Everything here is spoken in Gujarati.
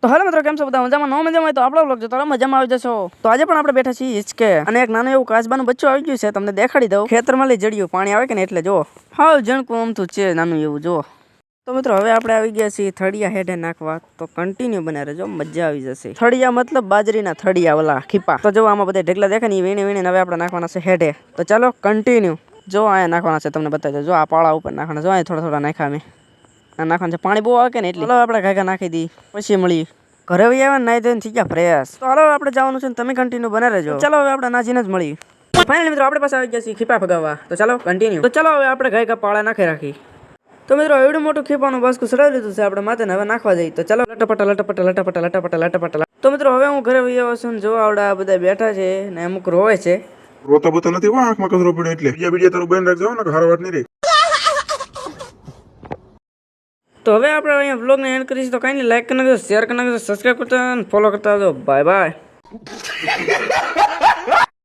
તો હાલો મિત્રો, કેમ છો બધા? મજામાં? ન મજામાં હોય તો આપણો વ્લોગ જોતા રહો, મજામાં આવી જશો. તો આજે પણ આપણે બેઠા છીએ હિંચકે અને એક નાનું એવું કાચબાનું બચ્ચું આવી ગયું છે. તમને દેખાડી દઉં. ખેતરમાં લઈ જડ્યું પાણી આવે કે ને એટલે જો હાવ જણકું આમથું છે નાનું એવું જો. તો મિત્રો હવે આપણે આવી ગયા છીએ થળિયા હેઠે નાખવા. તો કન્ટિન્યુ બને રહેજો, મજા આવી જશે. થળિયા મતલબ બાજરીના થળિયા, ઓલા ખીપા. તો જો આમાં બધા ઢગલા દેખાય ને, વીણી વીણીને હવે આપણે નાખવાના છે હેઠે. તો ચાલો કન્ટિન્યુ. જો અહીંયા નાખવાના છે, તમને બતાવી દો. જો આ પાળા ઉપર નાખવાના. જો અહીંયા થોડા થોડા નાખ્યા અમે. આ નાખવાનું છે, પાણી બહુ આવે કે ને એટલે. ચાલો આપણે ઘાઘા નાખી દી, પછી મળી ઘરે આવી આવ્યા નાઈ ધોઈને થઈ ગયા ફ્રેશ. તો હાલો આપણે જવાનું છે ને તમે કન્ટિન્યુ બને રહેજો. ચાલો હવે આપણે નાજીને જ મળી. ફાઇનલી મિત્રો આપણે પાસે આવી ગયા છીએ ખીપા ફગાવવા. તો ચાલો કન્ટિન્યુ. તો ચાલો હવે આપણે ઘાઘા પાળા નાખી રાખી. તો મિત્રો એવડું મોટું ખીપાનું બાસ્કું સડાવી લીધું છે આપણે માથે. હવે નાખવા જઈએ. તો ચાલો લટપટા લટપટા લટપટા લટપટા લટપટા. તો મિત્રો હવે હું ઘરે આવી આવ્યો છું ને જો આવડા બધા બેઠા છે ને અમુક રોવે છે. રોતા બોતા નથી, આંખમાં કચરો પડ્યો એટલે. બીજા તારું બેન રાખજો ને, હારો વાત નહીં રે. તો હવે આપણે અહીંયા વ્લોગને એન્ડ કરીશું. તો કાંઈ નહીં, લાઈક કરી નાખજો, શેર કરી નાખજો, સબસ્ક્રાઈબ કરતા અને ફોલો કરતા આવજો. Bye bye.